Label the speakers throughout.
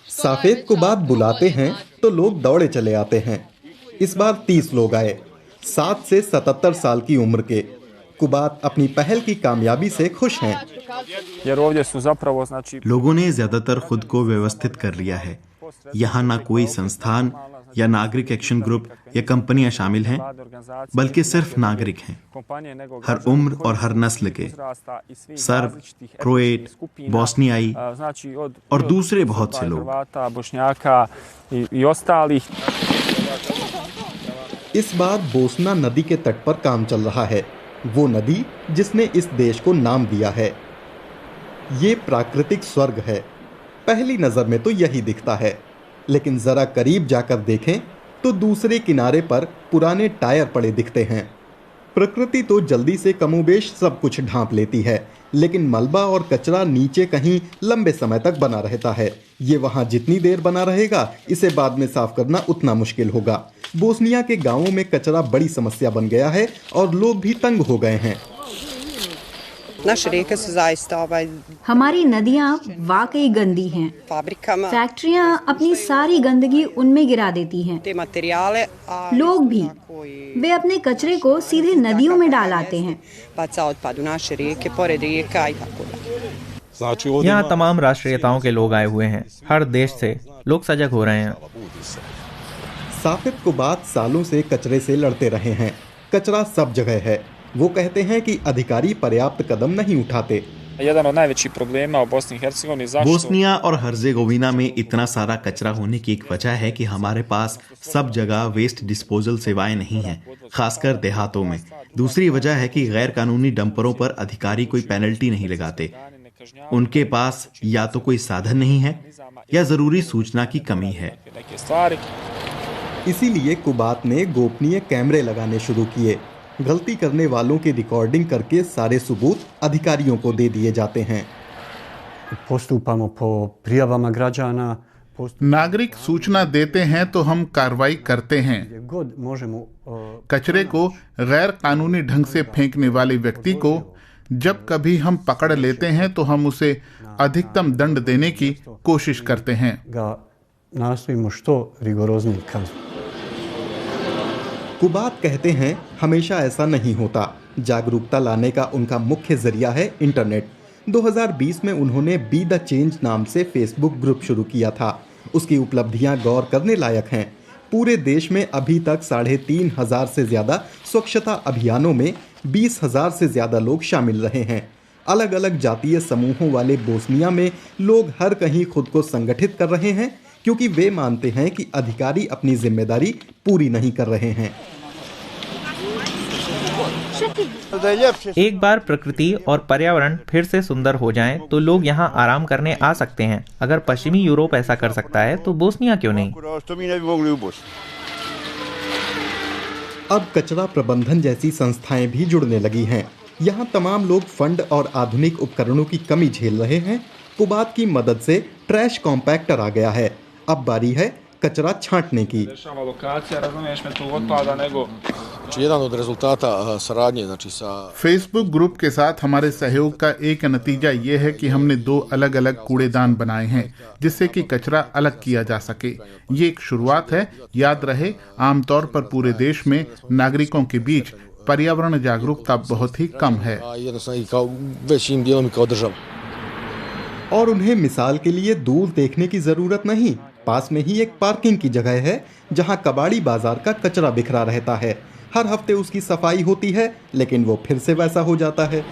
Speaker 1: साफेद को बात बुलाते हैं तो लोग दौड़े चले आते हैं। इस बार 30 लोग आए, 7 से 77 साल की उम्र के। कुबात अपनी पहल की कामयाबी से खुश हैं।
Speaker 2: लोगों ने ज्यादातर खुद को व्यवस्थित कर लिया है। यहाँ ना कोई संस्थान या नागरिक एक्शन ग्रुप या कंपनियां शामिल हैं, बल्कि सिर्फ नागरिक हैं, हर उम्र और हर नस्ल के, सर्ब, क्रोएट, बोस्नियाई और दूसरे बहुत से लोग।
Speaker 1: इस बार बोस्ना नदी के तट पर काम चल रहा है, वो नदी जिसने इस देश को नाम दिया है। ये प्राकृतिक स्वर्ग है। पहली नजर में तो यही दिखता है, लेकिन जरा करीब जाकर देखें तो दूसरे किनारे पर पुराने टायर पड़े दिखते हैं। प्रकृति तो जल्दी से कमोबेश सब कुछ ढांप लेती है, लेकिन मलबा और कचरा नीचे कहीं लंबे समय तक बना रहता है। ये वहां जितनी देर बना रहेगा, इसे बाद में साफ करना उतना मुश्किल होगा। बोस्निया के गांवों में कचरा बड़ी समस्या बन गया है और लोग भी तंग हो गए हैं।
Speaker 3: हमारी नदियाँ वाकई गंदी हैं। फैक्ट्रियाँ अपनी सारी गंदगी उनमें गिरा देती हैं। लोग भी, वे अपने कचरे को सीधे नदियों में डाल आते हैं।
Speaker 4: यहाँ तमाम राष्ट्रीयताओं के लोग आए हुए हैं, हर देश से लोग सजग हो रहे हैं।
Speaker 1: साफिद कुबात सालों से कचरे से लड़ते रहे हैं। कचरा सब जगह है। वो कहते हैं कि अधिकारी पर्याप्त कदम नहीं उठाते।
Speaker 2: बोस्निया और हर्जेगोविना में इतना सारा कचरा होने की एक वजह है कि हमारे पास सब जगह वेस्ट डिस्पोजल सेवाएं नहीं हैं, खासकर देहातों में। दूसरी वजह है कि गैर कानूनी डंपरों पर अधिकारी कोई पेनल्टी नहीं लगाते। उनके पास या तो कोई साधन नहीं है या जरूरी सूचना की कमी है।
Speaker 1: इसीलिए कुबात ने गोपनीय कैमरे लगाने शुरू किए। गलती करने वालों की रिकॉर्डिंग करके सारे सबूत अधिकारियों को दे दिए जाते हैं।
Speaker 5: नागरिक सूचना देते हैं तो हम कार्रवाई करते हैं। कचरे को गैर कानूनी ढंग से फेंकने वाले व्यक्ति को जब कभी हम पकड़ लेते हैं तो हम उसे अधिकतम दंड देने की कोशिश करते हैं।
Speaker 1: कुबात कहते हैं हमेशा ऐसा नहीं होता। जागरूकता लाने का उनका मुख्य जरिया है इंटरनेट। 2020 में उन्होंने बी द चेंज नाम से फेसबुक ग्रुप शुरू किया था। उसकी उपलब्धियां गौर करने लायक हैं। पूरे देश में अभी तक 3,500 से ज्यादा स्वच्छता अभियानों में 20,000 से ज्यादा लोग शामिल रहे हैं। अलग अलग जातीय समूहों वाले बोस्निया में लोग हर कहीं खुद को संगठित कर रहे हैं, क्योंकि वे मानते हैं कि अधिकारी अपनी जिम्मेदारी पूरी नहीं कर रहे हैं।
Speaker 4: एक बार प्रकृति और पर्यावरण फिर से सुंदर हो जाएं, तो लोग यहाँ आराम करने आ सकते हैं। अगर पश्चिमी यूरोप ऐसा कर सकता है, तो बोस्निया क्यों नहीं?
Speaker 1: अब कचरा प्रबंधन जैसी संस्थाएं भी जुड़ने लगी हैं। यहाँ तमाम लोग फंड और आधुनिक उपकरणों की कमी झेल रहे हैं। कुबात की मदद से ट्रैश कॉम्पैक्टर आ गया है। अब बारी है कचरा छांटने की।
Speaker 5: फेसबुक ग्रुप के साथ हमारे सहयोग का एक नतीजा ये है कि हमने 2 अलग अलग कूड़ेदान बनाए हैं, जिससे कि कचरा अलग किया जा सके। ये एक शुरुआत है। याद रहे, आमतौर पर पूरे देश में नागरिकों के बीच पर्यावरण जागरूकता बहुत ही कम है।
Speaker 1: और उन्हें मिसाल के लिए दूर देखने की जरूरत नहीं। पास में ही एक पार्किंग की जगह है, जहां कबाड़ी बाजार का कचरा बिखरा रहता है। हर हफ्ते उसकी सफाई होती है, लेकिन वो फिर से वैसा हो जाता है।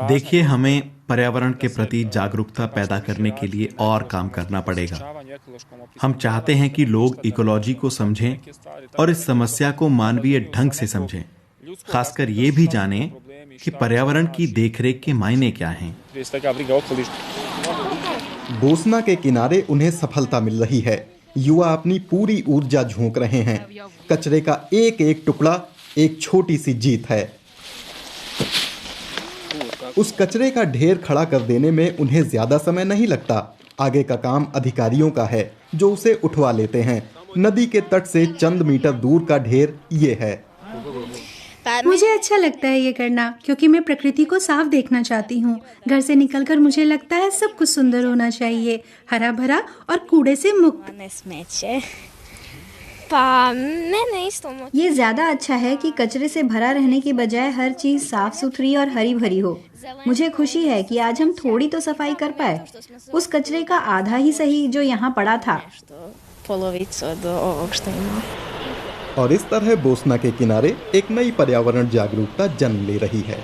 Speaker 2: देखिए, हमें पर्यावरण के प्रति जागरूकता पैदा करने के लिए और काम करना पड़ेगा। हम चाहते हैं कि लोग इकोलॉजी को समझें और इस समस्या को मानवीय ढंग से समझें। खासकर ये भी जानें कि पर्यावरण की देखरेख के मायने क्या हैं।
Speaker 1: बोस्ना के किनारे उन्हें सफलता मिल रही है। युवा अपनी पूरी ऊर्जा झोंक रहे हैं। कचरे का एक एक टुकड़ा एक छोटी सी जीत है। उस कचरे का ढेर खड़ा कर देने में उन्हें ज्यादा समय नहीं लगता। आगे का काम अधिकारियों का है, जो उसे उठवा लेते हैं। नदी के तट से चंद मीटर दूर का ढेर ये है।
Speaker 6: मुझे अच्छा लगता है ये करना क्योंकि मैं प्रकृति को साफ देखना चाहती हूँ। घर से निकलकर मुझे लगता है सब कुछ सुंदर होना चाहिए, हरा भरा और कूड़े से मुक्त।
Speaker 3: ये ज्यादा अच्छा है कि कचरे से भरा रहने की बजाय हर चीज साफ सुथरी और हरी भरी हो। मुझे खुशी है कि आज हम थोड़ी तो सफाई कर पाए, उस कचरे का आधा ही सही जो यहाँ पड़ा था।
Speaker 1: और इस तरह बोस्ना के किनारे एक नई पर्यावरण जागरूकता जन्म ले रही है।